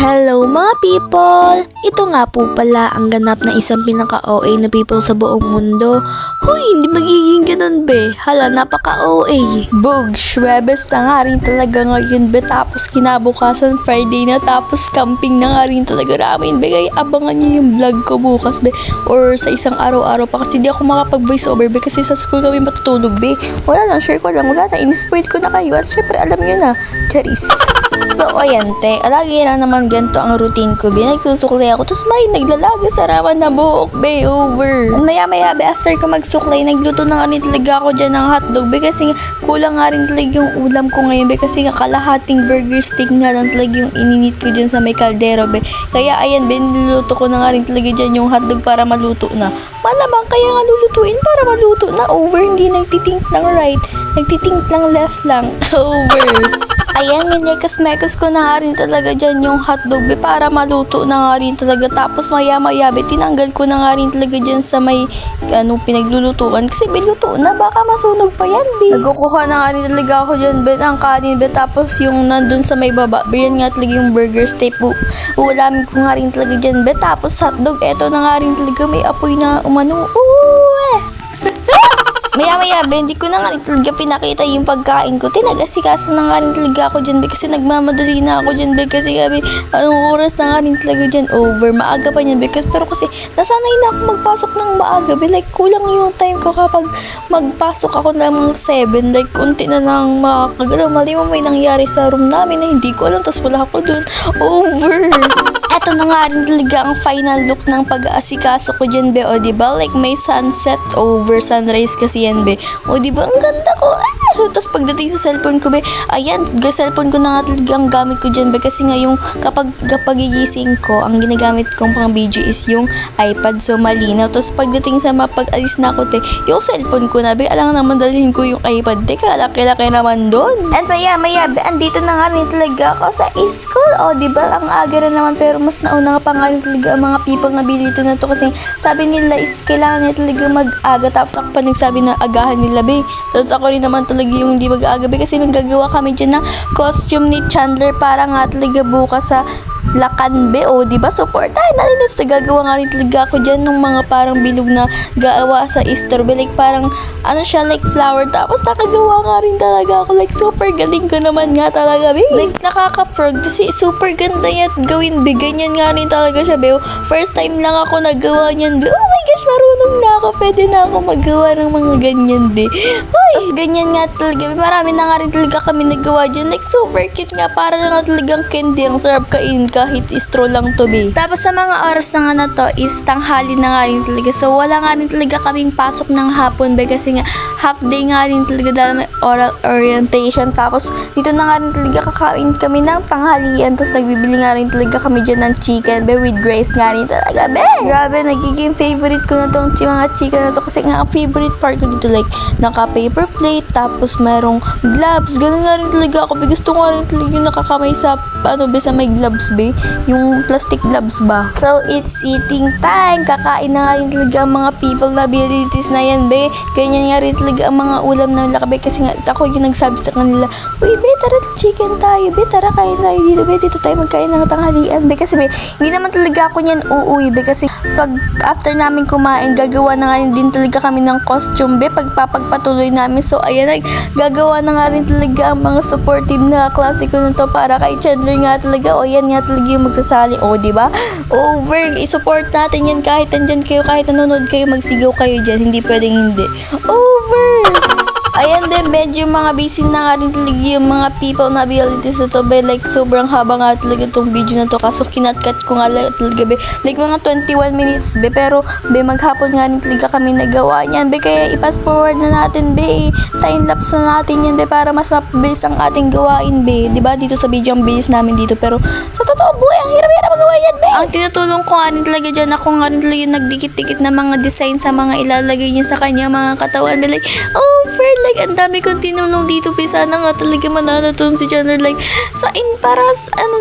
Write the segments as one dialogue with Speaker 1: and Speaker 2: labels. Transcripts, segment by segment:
Speaker 1: Hello mga people! Ito nga po pala ang ganap na isang pinaka-OA na people sa buong mundo. Huy, hindi magiging ganun be. Hala, napaka-OA. Bug, Shwebes na nga rin talaga ngayon be. Tapos kinabukasan Friday na, tapos camping na nga rin talaga namin be. Kaya abangan nyo yung vlog ko bukas be. Or sa isang araw-araw pa kasi di ako makapag-voice over be. Kasi sa school kami matutulog be. Wala lang, share ko lang. Wala na, in-spoil ko na kayo. At syempre alam nyo na, Charis. So, ayan, te. Lagi lang naman ganito ang routine ko, be. Nagsusuklay ako. Tapos may naglalagay sa raman na buhok, be. Over. And maya-maya, be, after ko magsuklay, nagluto na nga rin talaga ako dyan ng hotdog, be. Kasi kulang nga rin talaga yung ulam ko ngayon, be. Kasi nga kalahating burger stick nga lang talaga yung ininit ko dyan sa may kaldero, be. Kaya, ayan, be, niluto ko na nga rin talaga dyan yung hotdog para maluto na. Malamang kaya nga lulutuin para maluto na. Over. Hindi nagtitink lang right. Nagtitink lang left lang. Over. Ayan, nginekas-mekas ko na nga rin talaga dyan yung hotdog, be, para maluto na nga rin talaga. Tapos maya-maya, be, tinanggal ko na nga rin talaga dyan sa may, pinaglulutuan. Kasi, be, luto na, baka masunog pa yan, be. Nagkukuha na nga rin talaga ako dyan, be, ang kanin, be. Tapos yung nandun sa may baba, be, yan nga talaga yung burger steak. Uulamin ko nga rin talaga dyan, be. Tapos hotdog, eto na nga rin talaga, may apoy na umano. Maya-maya, be, hindi ko na nga rin talaga pinakita yung pagkain ko. Tinag-asikaso na nga rin talaga ako dyan, be, kasi nagmamadali na ako dyan, be, kasi gabi, anong oras na nga rin talaga dyan, over. Maaga pa yan, be, pero kasi nasanay na ako magpasok ng maaga, be, like, kulang yung time ko kapag magpasok ako ng mga 7, like, unti na lang makakagalaw. Mali mo may nangyari sa room namin na hindi ko alam, tas wala ako dun, over. Eto na nga rin talaga ang final look ng pag-aasikaso ko dyan, be, o diba, like, may sunset over sunrise kasi yan, be, o diba, ang ganda ko. Tapos pagdating sa cellphone ko, be, ayan, cellphone ko na nga talaga ang gamit ko dyan, be, kasi nga yung kapag gigising ko, ang ginagamit kong pang video is yung iPad, so malinaw. Tapos pagdating sa mapag-alis na ako, te, yung cellphone ko na, be, alang naman dalhin ko yung iPad, te, kalaki-laki naman doon. And maya, be, andito na nga rin talaga ako sa school, o diba, ang aga na naman, pero mas nauna nga pa nga rin talaga ang mga people na bilito na to, kasi sabi nila is kailangan nila talaga mag-aga, tapos ako pa nagsabi na agahan nila, be. Tapos ako rin naman talaga yung hindi mag-aga, be, kasi naggagawa kami dyan ng costume ni Chandler para nga talaga bukas sa Lakan, be, o diba, supportahin natin. Tapos nagagawa nga rin talaga ako dyan ng mga parang bilog na gawa sa Easter, be, like parang ano siya, like flower, tapos nakagawa nga rin talaga ako, like super galing ko naman nga talaga, be, like nakaka-frog kasi super ganda yan gawin, be, ganyan nga rin talaga siya, be. First time lang ako nagawa niyan, be. Oh my gosh, marunong na ako, pwede na ako magawa ng mga ganyan, be. Tapos ganyan nga talaga, be, marami na nga rin talaga kami nagawa dyan, like super cute nga, para na nga talagang candy, ang sarap kain kahit straw lang to, be. Tapos sa mga oras na nga na to is tanghali na nga rin talaga, so wala nga rin talaga kaming pasok ng hapon, be, kasi nga half day nga rin talaga dahil may oral orientation. Tapos dito na nga rin talaga kakain kami ng tanghalian, tapos nagbibili nga rin talaga kami dyan ng chicken, be, with rice nga rin talaga, be. Grabe, nagiging favorite ko na tong mga chicken na to, kasi nga ang favorite part ko dito, like naka paper plate, tapos merong gloves, ganun nga rin talaga ako, be. Gusto ko nga rin talaga yung nakakamay sa be, sa may gloves, be, yung plastic gloves ba. So it's eating time. Kakain na nga rin talaga ang mga people na abilities na yan, be. Ganyan nga rin talaga ang mga ulam na nila, be, kasi nga ako yung nagsabi sa kanila, uy, be, tara chicken tayo, be, tara kain tayo dito, be, dito tayo magkain ng tanghalian, be. Kasi, be, hindi naman talaga ako niyan uuwi, be, kasi pag after namin kumain, gagawa na nga rin din talaga kami ng costume, be, pagpapagpatuloy namin. So ayan, gagawa na nga rin talaga ang mga supportive na klasiko na to para kay Chandler nga talaga, o yan nga talaga yung magsasali, o diba, over. I-support natin yan kahit nandyan kayo, kahit nanonood kayo, magsigaw kayo dyan, hindi pwedeng hindi, over. Ayan din, medyo mga busy na nga rin talaga yung mga people na abilities na to, be, like sobrang haba nga talaga itong video na to, kaso kinat-cut ko nga talaga, be, like mga 21 minutes, be, pero be, maghapon nga rin talaga kami nagawa niyan, be, kaya i-pass forward na natin, be, time-lapse na natin yan, be, para mas mapabilis ang ating gawain, be, diba, dito sa video ang bilis namin dito, pero sa totoo buhay, ang hirap-hirap magawa yan, be. Ang tinutulong ko nga rin talaga dyan, ako nga rin talaga yung nagdikit-dikit na mga design sa mga ilalagay niya sa kanya mga katawan, like, oh, fair, like, ang dami kong tinulong dito, be. Sana nga talaga mananatong si Chandler, like, para,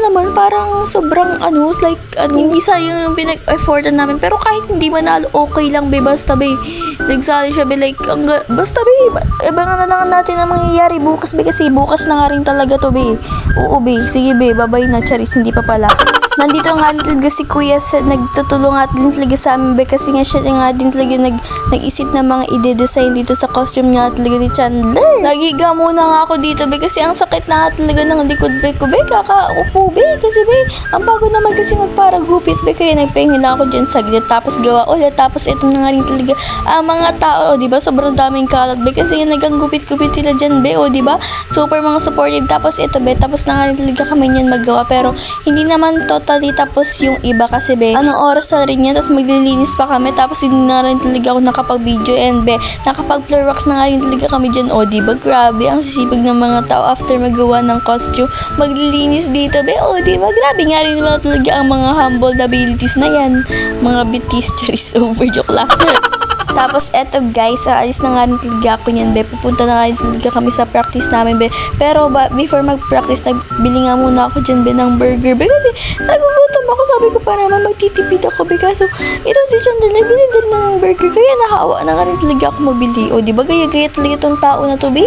Speaker 1: naman, parang sobrang, like, hindi sayang yung pinag-effortan namin, pero kahit hindi manalo, okay lang, be, basta, be, nagsali siya, be, like, basta, be, abangan na lang natin ang mangyayari bukas, be, kasi bukas na nga rin talaga to, be. Oo, be, sige, be, babay na, Charis, hindi pa pala. Nandito nga din talaga si Kuya sa nagtutulong nga din talaga sa amin be kasi nga siya nga din talaga nag-isip ng mga ide-design dito sa costume niya talaga ni Chandler. Nagiga muna nga ako dito be kasi ang sakit na nga talaga ng likod be ko be, kakaupo be kasi be ang bago naman kasi magparagupit be kaya nagpahinga na ako dyan saglit tapos gawa ulit tapos ito na nga rin talaga ang mga tao di ba sobrang daming kalat be kasi nga naggugupit-gupit sila dyan be di ba super mga supportive tapos ito be tapos na nga rin talaga kami niyan maggawa pero hindi naman totally tapos yung iba kasi be anong oras na rin yan tapos maglilinis pa kami tapos hindi na rin talaga ako nakapag-video and be nakapag-floor wax na nga rin talaga kami dyan di ba grabe ang sisipag ng mga tao after magawa ng costume maglilinis dito be di ba grabe nga rin naman talaga ang mga humble abilities na yan mga bitis charis over joke lang. Tapos eto guys, aalis na nga rin talaga ako niyan be. Pupunta na nga rin talaga kami sa practice namin be. Pero before mag-practice, nagbili nga muna ako dyan be ng burger be. Kasi nagugutom ako, sabi ko pa naman magtitipid ako be. Kaso ito si Chandler, nagbili din na ng burger. Kaya nahawa na nga rin talaga ako magbili. Diba gaya-gaya talaga itong tao na to be.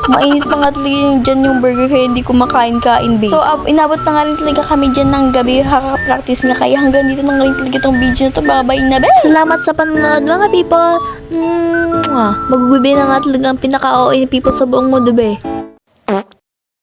Speaker 1: Mainit pa nga talaga dyan yung burger kaya hindi ko makain-kain be. So inabot na nga rin talaga kami dyan ng gabi practice nga kaya hanggang dito na nga rin talaga itong video na to. Bye-bye na be. Salamat sa panonood mga people. Magugubi na nga talaga ang pinaka-OA ni people sa buong mundo be.